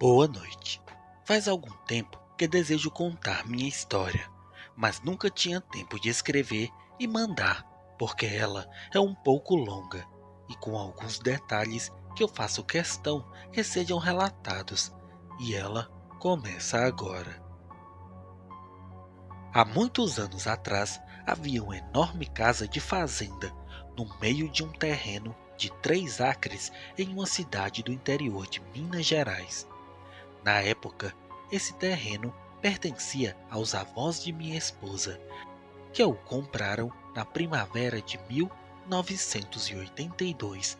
Boa noite. Faz algum tempo que desejo contar minha história, mas nunca tinha tempo de escrever e mandar, porque ela é um pouco longa e com alguns detalhes que eu faço questão que sejam relatados, e ela começa agora. Há muitos anos atrás, havia uma enorme casa de fazenda no meio de um terreno de 3 acres em uma cidade do interior de Minas Gerais. Na época, esse terreno pertencia aos avós de minha esposa, que o compraram na primavera de 1982,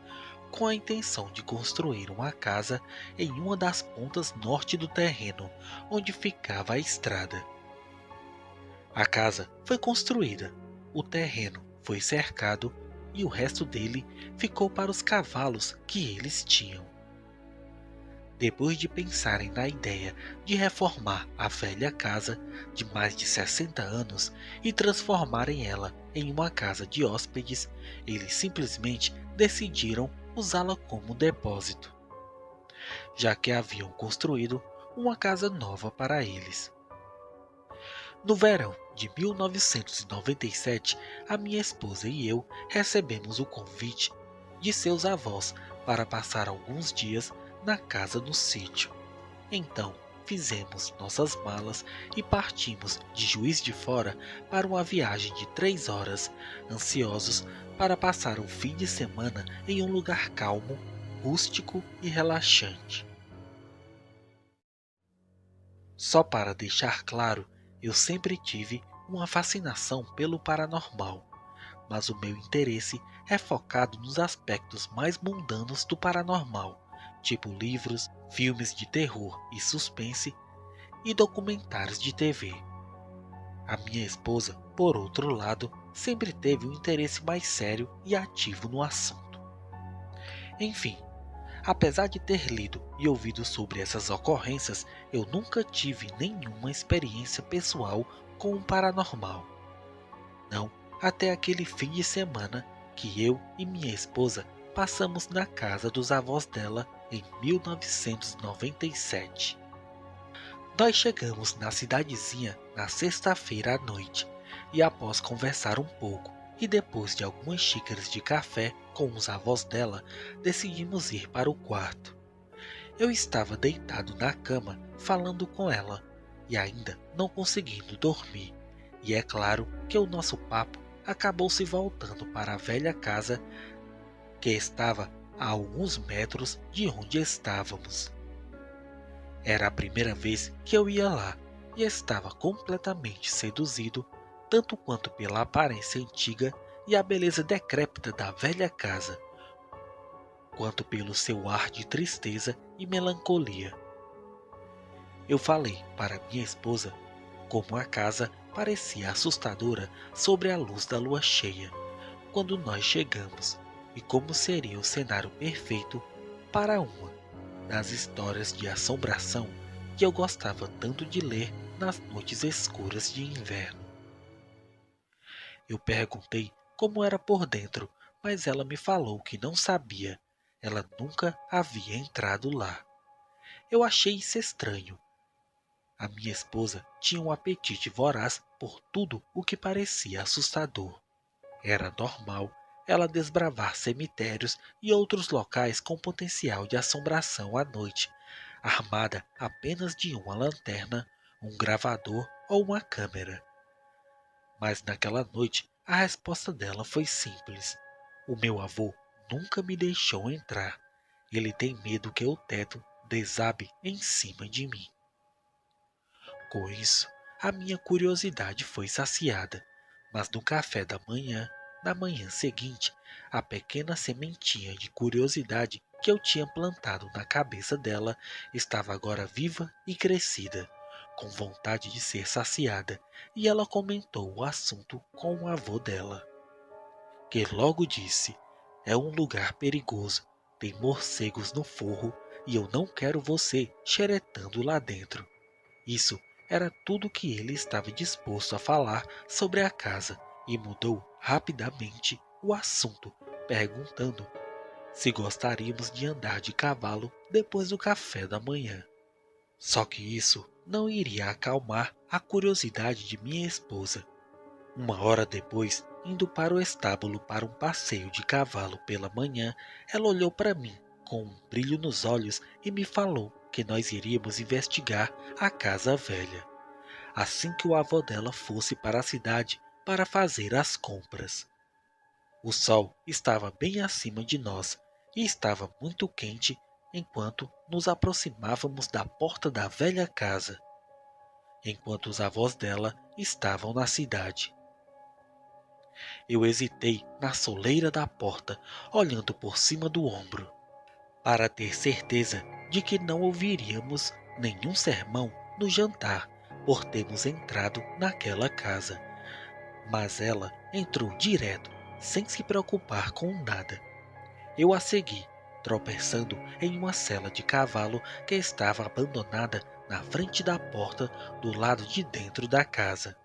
com a intenção de construir uma casa em uma das pontas norte do terreno, onde ficava a estrada. A casa foi construída, o terreno foi cercado e o resto dele ficou para os cavalos que eles tinham. Depois de pensarem na ideia de reformar a velha casa de mais de 60 anos e transformarem ela em uma casa de hóspedes, eles simplesmente decidiram usá-la como depósito, já que haviam construído uma casa nova para eles. No verão de 1997, a minha esposa e eu recebemos o convite de seus avós para passar alguns dias na casa no sítio. Então, fizemos nossas malas e partimos de Juiz de Fora para uma viagem de 3 horas, ansiosos para passar o fim de semana em um lugar calmo, rústico e relaxante. Só para deixar claro, eu sempre tive uma fascinação pelo paranormal, mas o meu interesse é focado nos aspectos mais mundanos do paranormal, tipo livros, filmes de terror e suspense e documentários de TV. A minha esposa, por outro lado, sempre teve um interesse mais sério e ativo no assunto. Enfim, apesar de ter lido e ouvido sobre essas ocorrências, eu nunca tive nenhuma experiência pessoal com o paranormal. Não, até aquele fim de semana que eu e minha esposa passamos na casa dos avós dela em 1997. Nós chegamos na cidadezinha na sexta-feira à noite e, após conversar um pouco e depois de algumas xícaras de café com os avós dela, decidimos ir para o quarto. Eu estava deitado na cama falando com ela e ainda não conseguindo dormir, e é claro que o nosso papo acabou se voltando para a velha casa que estava a alguns metros de onde estávamos. Era a primeira vez que eu ia lá e estava completamente seduzido, tanto quanto pela aparência antiga e a beleza decrépita da velha casa, quanto pelo seu ar de tristeza e melancolia. Eu falei para minha esposa como a casa parecia assustadora sobre a luz da lua cheia quando nós chegamos e como seria o cenário perfeito para uma das histórias de assombração que eu gostava tanto de ler nas noites escuras de inverno. Eu perguntei como era por dentro, mas ela me falou que não sabia. Ela nunca havia entrado lá. Eu achei isso estranho. A minha esposa tinha um apetite voraz por tudo o que parecia assustador. Era normal ela desbravar cemitérios e outros locais com potencial de assombração à noite, armada apenas de uma lanterna, um gravador ou uma câmera. Mas naquela noite a resposta dela foi simples. O meu avô nunca me deixou entrar. Ele tem medo que o teto desabe em cima de mim. Com isso, a minha curiosidade foi saciada, mas no café da manhã, na manhã seguinte, a pequena sementinha de curiosidade que eu tinha plantado na cabeça dela estava agora viva e crescida, com vontade de ser saciada, e ela comentou o assunto com o avô dela, que logo disse: "É um lugar perigoso, tem morcegos no forro e eu não quero você xeretando lá dentro." Isso era tudo que ele estava disposto a falar sobre a casa e mudou rapidamente o assunto, perguntando se gostaríamos de andar de cavalo depois do café da manhã. Só que isso não iria acalmar a curiosidade de minha esposa. Uma hora depois, indo para o estábulo para um passeio de cavalo pela manhã, ela olhou para mim com um brilho nos olhos e me falou que nós iríamos investigar a casa velha, assim que o avô dela fosse para a cidade para fazer as compras. O sol estava bem acima de nós e estava muito quente enquanto nos aproximávamos da porta da velha casa, enquanto os avós dela estavam na cidade. Eu hesitei na soleira da porta, olhando por cima do ombro, para ter certeza de que não ouviríamos nenhum sermão no jantar por termos entrado naquela casa. Mas ela entrou direto, sem se preocupar com nada. Eu a segui, tropeçando em uma sela de cavalo que estava abandonada na frente da porta do lado de dentro da casa.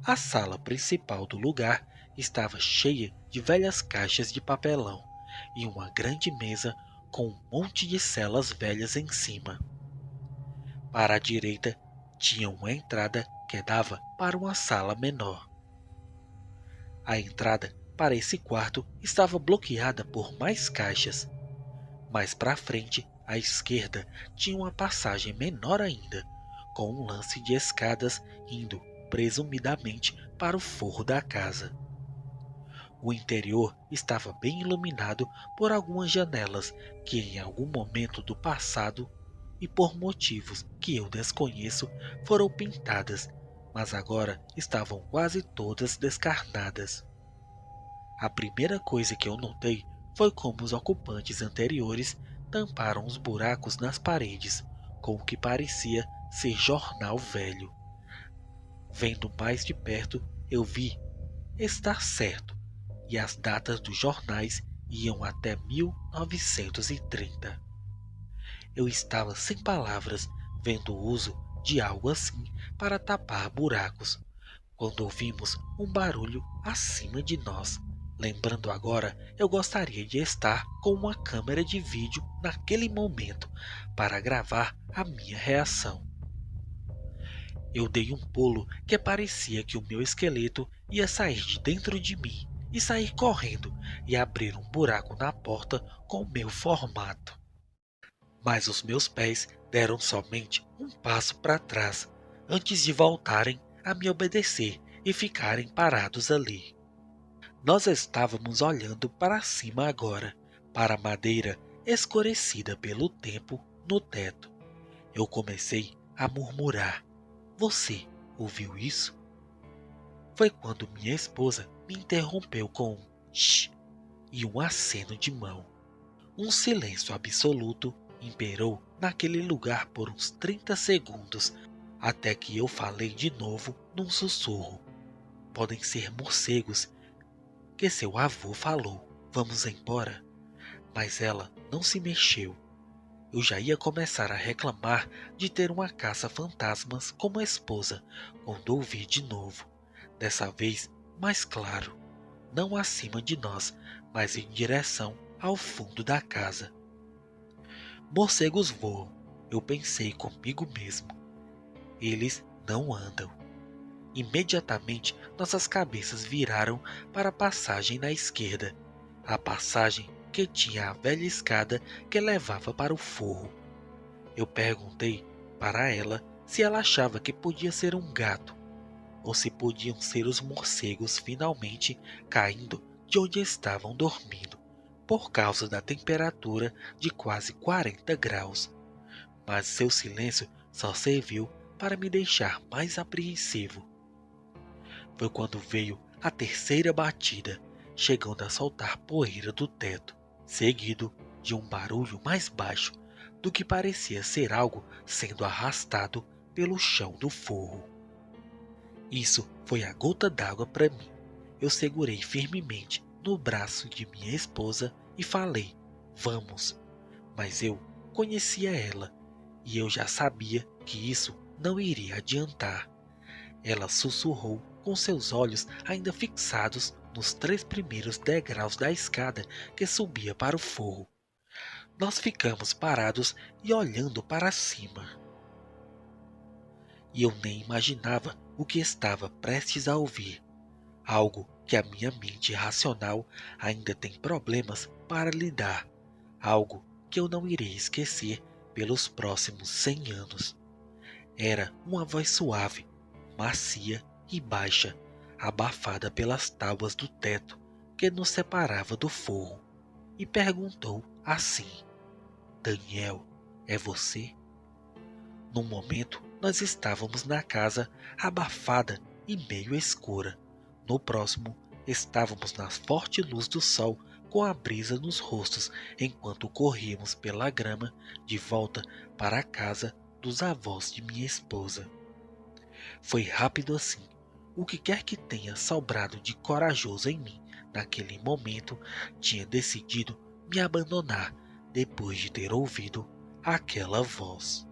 A sala principal do lugar estava cheia de velhas caixas de papelão e uma grande mesa com um monte de celas velhas em cima. Para a direita tinha uma entrada que dava para uma sala menor. A entrada para esse quarto estava bloqueada por mais caixas. Mais para frente, à esquerda, tinha uma passagem menor ainda, com um lance de escadas indo presumidamente para o forro da casa. O interior estava bem iluminado por algumas janelas que em algum momento do passado e por motivos que eu desconheço foram pintadas, mas agora estavam quase todas descarnadas. A primeira coisa que eu notei foi como os ocupantes anteriores tamparam os buracos nas paredes com o que parecia ser jornal velho. Vendo mais de perto, eu vi estar certo, e as datas dos jornais iam até 1930. Eu estava sem palavras vendo o uso de algo assim para tapar buracos, quando ouvimos um barulho acima de nós. Lembrando agora, eu gostaria de estar com uma câmera de vídeo naquele momento para gravar a minha reação. Eu dei um pulo que parecia que o meu esqueleto ia sair de dentro de mim e sair correndo e abrir um buraco na porta com o meu formato. Mas os meus pés deram somente um passo para trás antes de voltarem a me obedecer e ficarem parados ali. Nós estávamos olhando para cima agora, para a madeira escurecida pelo tempo no teto. Eu comecei a murmurar. Você ouviu isso? Foi quando minha esposa me interrompeu com um shh e um aceno de mão. Um silêncio absoluto imperou naquele lugar por uns 30 segundos, até que eu falei de novo num sussurro. Podem ser morcegos, que seu avô falou. Vamos embora? Mas ela não se mexeu. Eu já ia começar a reclamar de ter uma caça-fantasmas como esposa, quando ouvi de novo. Dessa vez, mais claro. Não acima de nós, mas em direção ao fundo da casa. Morcegos voam, eu pensei comigo mesmo. Eles não andam. Imediatamente, nossas cabeças viraram para a passagem na esquerda. A passagem que tinha a velha escada que levava para o forro. Eu perguntei para ela se ela achava que podia ser um gato, ou se podiam ser os morcegos finalmente caindo de onde estavam dormindo, por causa da temperatura de quase 40 graus. Mas seu silêncio só serviu para me deixar mais apreensivo. Foi quando veio a terceira batida, chegando a soltar poeira do teto, seguido de um barulho mais baixo do que parecia ser algo sendo arrastado pelo chão do forro. Isso foi a gota d'água para mim. Eu segurei firmemente no braço de minha esposa e falei, vamos. Mas eu conhecia ela e eu já sabia que isso não iria adiantar. Ela sussurrou com seus olhos ainda fixados nos 3 primeiros degraus da escada que subia para o forro. Nós ficamos parados e olhando para cima. E eu nem imaginava o que estava prestes a ouvir. Algo que a minha mente racional ainda tem problemas para lidar. Algo que eu não irei esquecer pelos próximos 100 anos. Era uma voz suave, macia e baixa, abafada pelas tábuas do teto que nos separava do forro, e perguntou assim: Daniel, é você? No momento, nós estávamos na casa abafada e meio escura. No próximo, estávamos na forte luz do sol com a brisa nos rostos enquanto corríamos pela grama de volta para a casa dos avós de minha esposa. Foi rápido assim. O que quer que tenha sobrado de corajoso em mim naquele momento tinha decidido me abandonar depois de ter ouvido aquela voz.